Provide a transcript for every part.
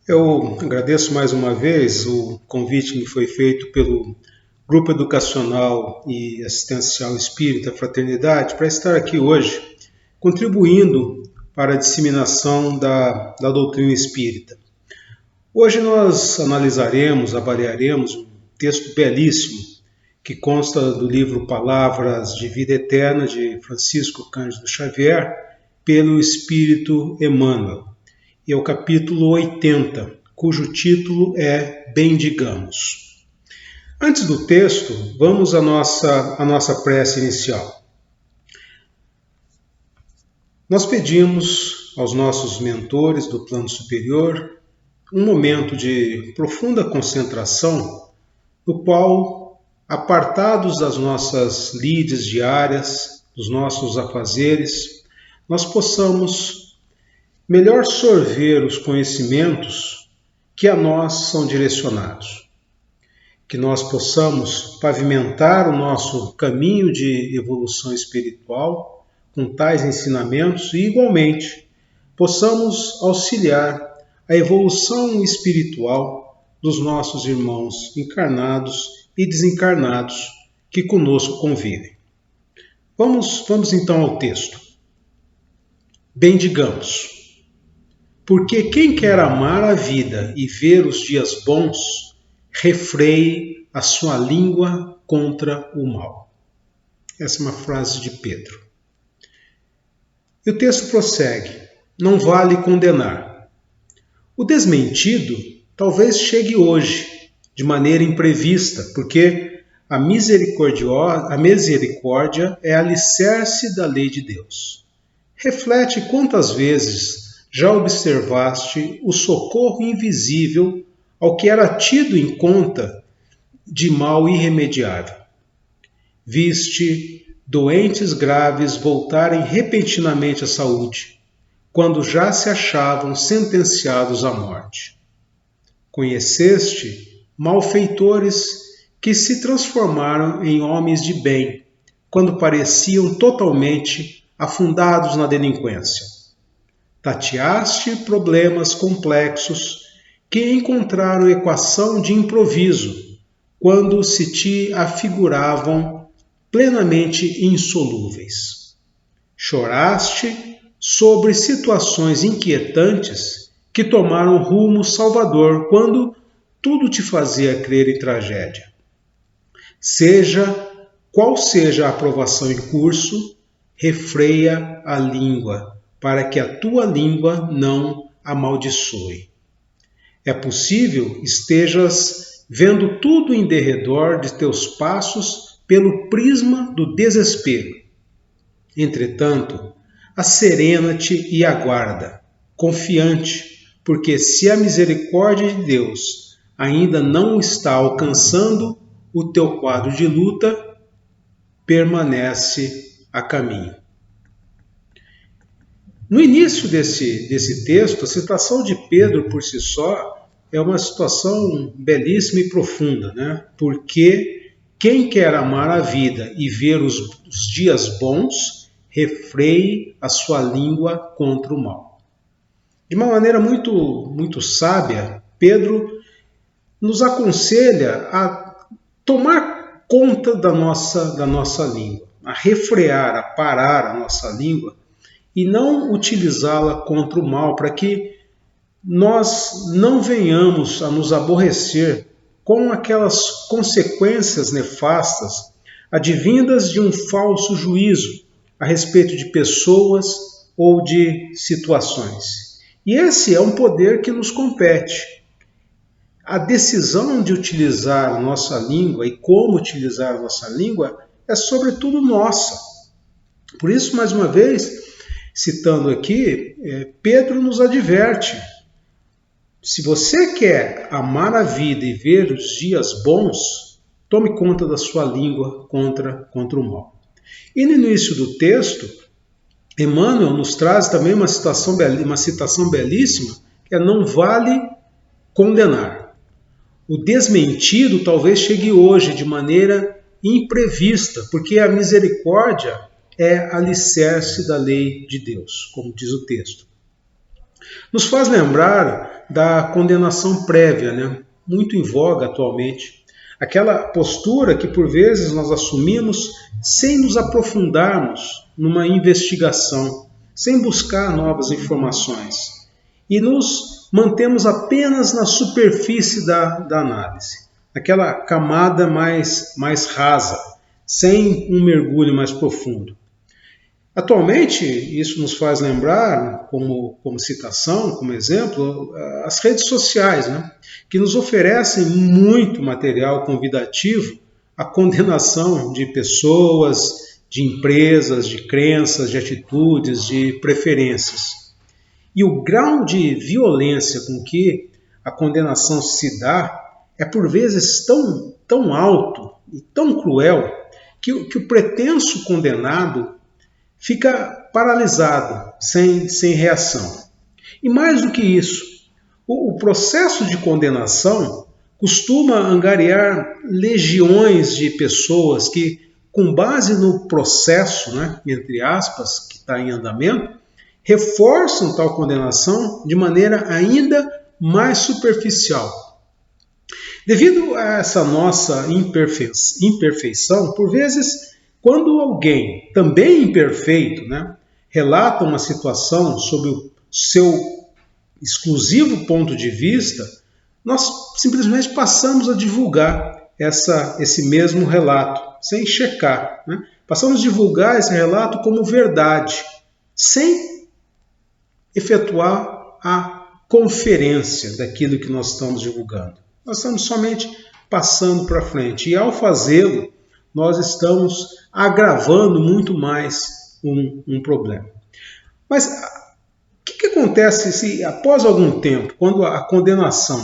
Eu agradeço mais uma vez o convite que me foi feito pelo Grupo Educacional e Assistencial Espírita Fraternidade para estar aqui hoje, contribuindo para a disseminação da doutrina espírita. Hoje nós analisaremos, avaliaremos um texto belíssimo que consta do livro Palavras de Vida Eterna de Francisco Cândido Xavier, pelo Espírito Emmanuel. E é o capítulo 80, cujo título é Bendigamos. Antes do texto, vamos à nossa prece inicial. Nós pedimos aos nossos mentores do plano superior um momento de profunda concentração, no qual, apartados das nossas lides diárias, dos nossos afazeres, nós possamos melhor sorver os conhecimentos que a nós são direcionados. Que nós possamos pavimentar o nosso caminho de evolução espiritual com tais ensinamentos e, igualmente, possamos auxiliar a evolução espiritual dos nossos irmãos encarnados e desencarnados que conosco convivem. Vamos então ao texto. Bendigamos. Porque quem quer amar a vida e ver os dias bons, refreie a sua língua contra o mal. Essa é uma frase de Pedro. E o texto prossegue. Não vale condenar. O desmentido talvez chegue hoje, de maneira imprevista, porque a misericórdia é alicerce da lei de Deus. Reflete quantas vezes já observaste o socorro invisível ao que era tido em conta de mal irremediável. Viste doentes graves voltarem repentinamente à saúde, quando já se achavam sentenciados à morte. Conheceste malfeitores que se transformaram em homens de bem, quando pareciam totalmente afundados na delinquência. Tateaste problemas complexos que encontraram equação de improviso, quando se te afiguravam plenamente insolúveis. Choraste sobre situações inquietantes que tomaram rumo salvador, quando tudo te fazia crer em tragédia. Qual seja a aprovação em curso, refreia a língua, para que a tua língua não amaldiçoe. É possível estejas vendo tudo em derredor de teus passos pelo prisma do desespero. Entretanto, asserena-te e aguarda, confiante, porque se a misericórdia de Deus ainda não está alcançando o teu quadro de luta, permanece a caminho. No início desse texto, a citação de Pedro por si só é uma situação belíssima e profunda, né? Porque quem quer amar a vida e ver os dias bons, refreie a sua língua contra o mal. De uma maneira muito sábia, Pedro nos aconselha a tomar conta da nossa língua, a refrear, a parar a nossa língua, e não utilizá-la contra o mal, para que nós não venhamos a nos aborrecer com aquelas consequências nefastas advindas de um falso juízo a respeito de pessoas ou de situações. E esse é um poder que nos compete. A decisão de utilizar a nossa língua e como utilizar a nossa língua é sobretudo nossa. Por isso, mais uma vez, citando aqui, Pedro nos adverte. Se você quer amar a vida e ver os dias bons, tome conta da sua língua contra o mal. E no início do texto, Emmanuel nos traz também uma citação belíssima, que é: não vale condenar. O desmentido talvez chegue hoje de maneira imprevista, porque a misericórdia é alicerce da lei de Deus, como diz o texto. nos faz lembrar da condenação prévia, né? Muito em voga atualmente. Aquela postura que por vezes nós assumimos sem nos aprofundarmos numa investigação, sem buscar novas informações. E nos mantemos apenas na superfície da análise, aquela camada mais rasa, sem um mergulho mais profundo. Atualmente, isso nos faz lembrar, como citação, como exemplo, as redes sociais, né, que nos oferecem muito material convidativo à condenação de pessoas, de empresas, de crenças, de atitudes, de preferências. E o grau de violência com que a condenação se dá é por vezes tão alto e tão cruel que o pretenso condenado fica paralisado, sem reação. E mais do que isso, o processo de condenação costuma angariar legiões de pessoas que, com base no processo, né, entre aspas, que está em andamento, reforçam tal condenação de maneira ainda mais superficial. Devido a essa nossa imperfeição, por vezes, quando alguém, também imperfeito, né, relata uma situação sob o seu exclusivo ponto de vista, nós simplesmente passamos a divulgar esse mesmo relato, sem checar. Né? Passamos a divulgar esse relato como verdade, sem efetuar a conferência daquilo que nós estamos divulgando. Nós estamos somente passando para frente. E ao fazê-lo, nós estamos agravando muito mais um problema. Mas o que acontece se, após algum tempo, quando a condenação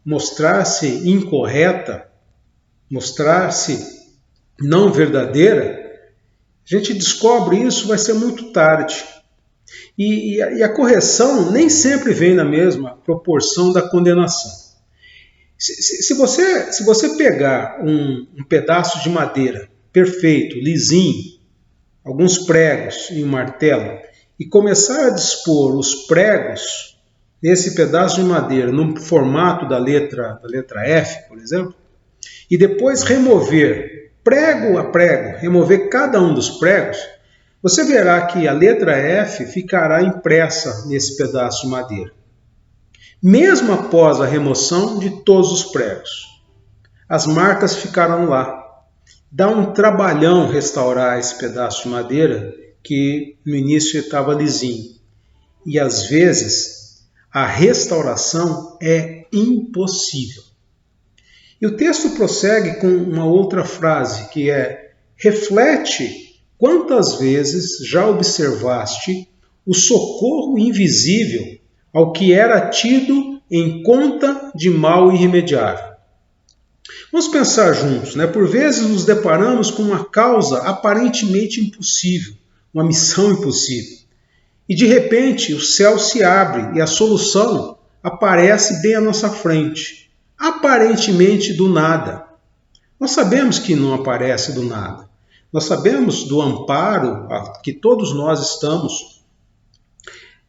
mostrar-se incorreta, mostrar-se não verdadeira, a gente descobre isso, vai ser muito tarde. E a correção nem sempre vem na mesma proporção da condenação. Se você pegar um pedaço de madeira perfeito, lisinho, alguns pregos e um martelo, e começar a dispor os pregos nesse pedaço de madeira no formato da letra F, por exemplo, e depois remover prego a prego, remover cada um dos pregos, você verá que a letra F ficará impressa nesse pedaço de madeira, mesmo após a remoção de todos os pregos. As marcas ficarão lá. Dá um trabalhão restaurar esse pedaço de madeira que no início estava lisinho. E às vezes a restauração é impossível. E o texto prossegue com uma outra frase que é: reflete quantas vezes já observaste o socorro invisível ao que era tido em conta de mal irremediável. Vamos pensar juntos, né? Por vezes nos deparamos com uma causa aparentemente impossível, uma missão impossível. E de repente o céu se abre e a solução aparece bem à nossa frente, aparentemente do nada. Nós sabemos que não aparece do nada. Nós sabemos do amparo a que todos nós estamos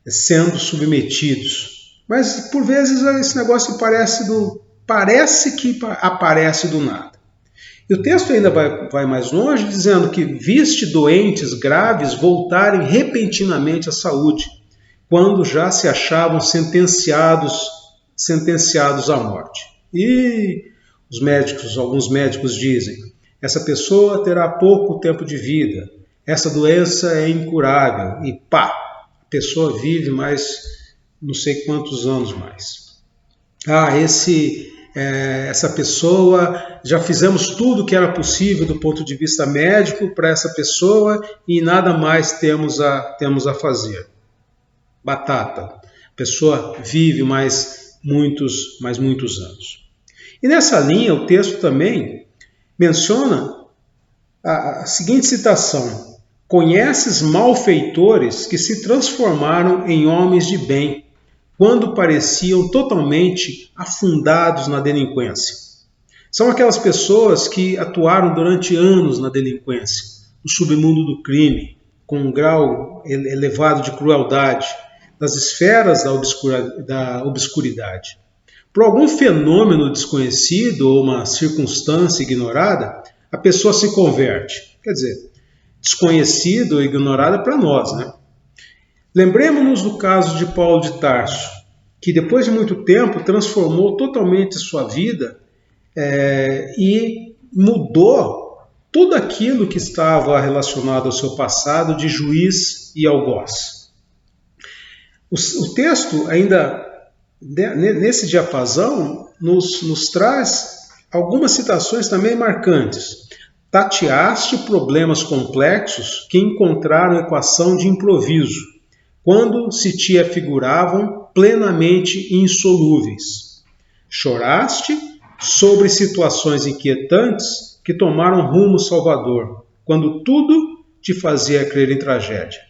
sendo submetidos. Mas por vezes esse negócio parece que aparece do nada. E o texto ainda vai mais longe, dizendo que viste doentes graves voltarem repentinamente à saúde, quando já se achavam sentenciados à morte. E alguns médicos dizem, essa pessoa terá pouco tempo de vida, essa doença é incurável, e pá, a pessoa vive mais não sei quantos anos mais. Essa pessoa, já fizemos tudo que era possível do ponto de vista médico para essa pessoa e nada mais temos a fazer. Batata. A pessoa vive mais muitos anos. E nessa linha o texto também menciona a seguinte citação: conheces malfeitores que se transformaram em homens de bem, quando pareciam totalmente afundados na delinquência. São aquelas pessoas que atuaram durante anos na delinquência, no submundo do crime, com um grau elevado de crueldade, das esferas da obscuridade. Por algum fenômeno desconhecido ou uma circunstância ignorada, a pessoa se converte. Quer dizer, desconhecido ou ignorada para nós, né? Lembremos-nos do caso de Paulo de Tarso, que depois de muito tempo transformou totalmente sua vida e mudou tudo aquilo que estava relacionado ao seu passado de juiz e algoz. O texto ainda, nesse diapasão, nos traz algumas citações também marcantes. Tateaste problemas complexos que encontraram equação de improviso, quando se te afiguravam plenamente insolúveis. Choraste sobre situações inquietantes que tomaram rumo salvador, quando tudo te fazia crer em tragédia.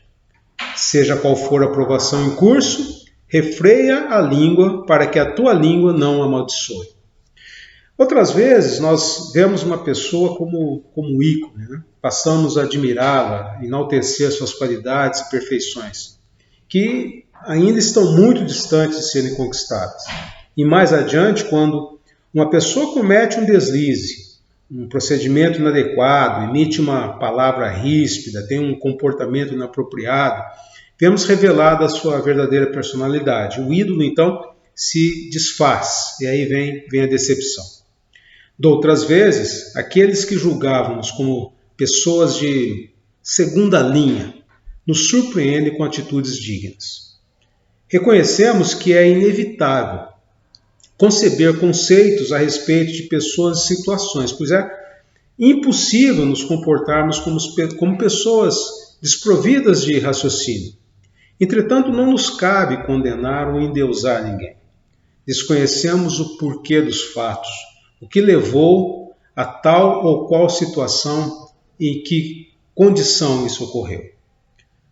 Seja qual for a provação em curso, refreia a língua para que a tua língua não amaldiçoe. Outras vezes nós vemos uma pessoa como ícone, né? Passamos a admirá-la, enaltecer suas qualidades e perfeições, que ainda estão muito distantes de serem conquistadas. E mais adiante, quando uma pessoa comete um deslize, um procedimento inadequado, emite uma palavra ríspida, tem um comportamento inapropriado, vemos revelada a sua verdadeira personalidade. O ídolo, então, se desfaz, e aí vem a decepção. Doutras vezes, aqueles que julgávamos como pessoas de segunda linha nos surpreendem com atitudes dignas. Reconhecemos que é inevitável conceber conceitos a respeito de pessoas e situações, pois é impossível nos comportarmos como pessoas desprovidas de raciocínio. Entretanto, não nos cabe condenar ou endeusar ninguém. Desconhecemos o porquê dos fatos, o que levou a tal ou qual situação e em que condição isso ocorreu.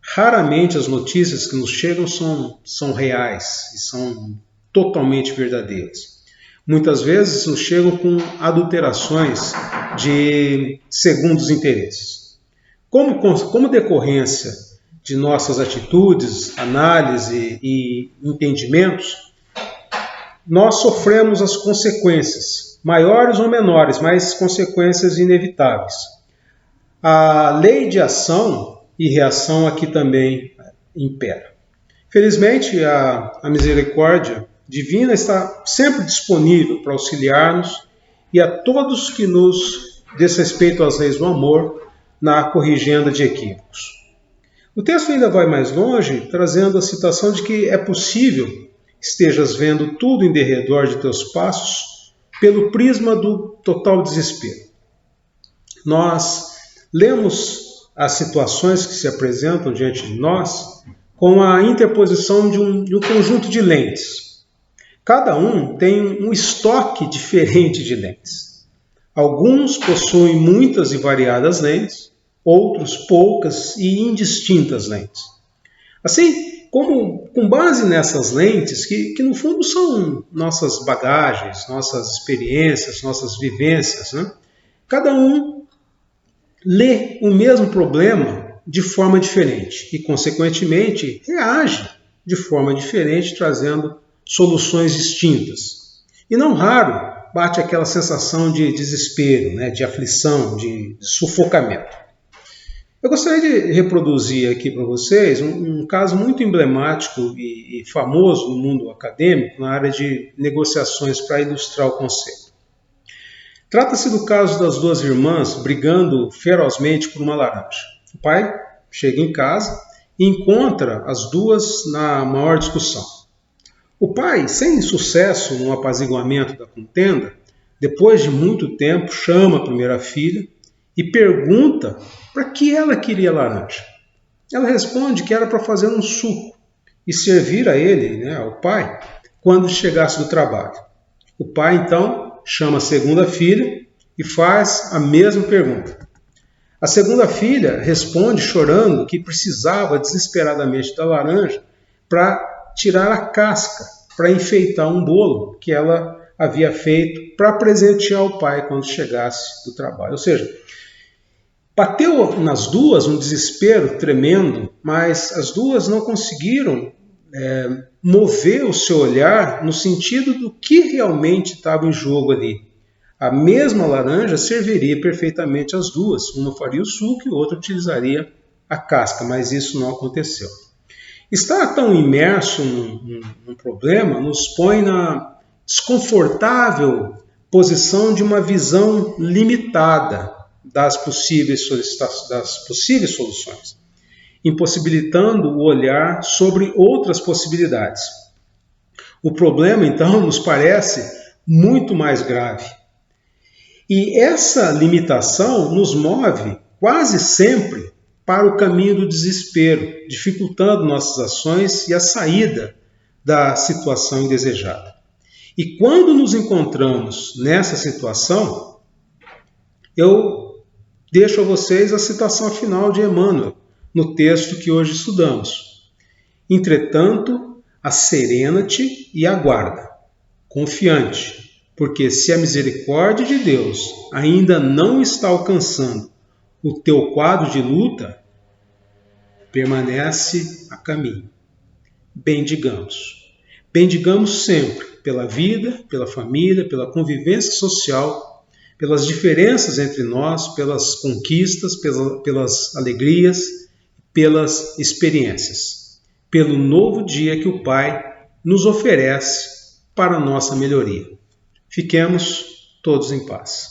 Raramente as notícias que nos chegam são reais e são totalmente verdadeiras. Muitas vezes nos chegam com adulterações de segundos interesses. Como decorrência de nossas atitudes, análise e entendimentos, nós sofremos as consequências, maiores ou menores, mas consequências inevitáveis. A lei de ação e reação aqui também impera. Felizmente, a misericórdia divina está sempre disponível para auxiliar-nos e a todos que nos desrespeitam às leis do amor na corrigenda de equívocos. O texto ainda vai mais longe, trazendo a citação de que é possível estejas vendo tudo em derredor de teus passos pelo prisma do total desespero. Nós lemos as situações que se apresentam diante de nós com a interposição de um conjunto de lentes. Cada um tem um estoque diferente de lentes. Alguns possuem muitas e variadas lentes, outros poucas e indistintas lentes. Assim, com base nessas lentes, que no fundo são nossas bagagens, nossas experiências, nossas vivências, né? Cada um lê o mesmo problema de forma diferente e, consequentemente, reage de forma diferente, trazendo soluções distintas. E não raro bate aquela sensação de desespero, né, de aflição, de sufocamento. Eu gostaria de reproduzir aqui para vocês um caso muito emblemático e famoso no mundo acadêmico, na área de negociações, para ilustrar o conceito. Trata-se do caso das duas irmãs brigando ferozmente por uma laranja. O pai chega em casa e encontra as duas na maior discussão. O pai, sem sucesso no apaziguamento da contenda, depois de muito tempo, chama a primeira filha e pergunta para que ela queria laranja. Ela responde que era para fazer um suco e servir a ele, ao pai, quando chegasse do trabalho. O pai, então, chama a segunda filha e faz a mesma pergunta. A segunda filha responde chorando que precisava desesperadamente da laranja para tirar a casca, para enfeitar um bolo que ela havia feito para presentear o pai quando chegasse do trabalho. Ou seja, bateu nas duas um desespero tremendo, mas as duas não conseguiram mover o seu olhar no sentido do que realmente estava em jogo ali. A mesma laranja serviria perfeitamente as duas. Uma faria o suco e outra utilizaria a casca, mas isso não aconteceu. Estar tão imerso num problema nos põe na desconfortável posição de uma visão limitada das possíveis soluções, impossibilitando o olhar sobre outras possibilidades. O problema, então, nos parece muito mais grave. E essa limitação nos move quase sempre para o caminho do desespero, dificultando nossas ações e a saída da situação indesejada. E quando nos encontramos nessa situação, eu deixo a vocês a citação final de Emmanuel, no texto que hoje estudamos. Entretanto, asserena-te e aguarda, confiante, porque se a misericórdia de Deus ainda não está alcançando o teu quadro de luta, permanece a caminho. Bendigamos sempre pela vida, pela família, pela convivência social, pelas diferenças entre nós, pelas conquistas, pelas alegrias, pelas experiências, pelo novo dia que o Pai nos oferece para a nossa melhoria. Fiquemos todos em paz.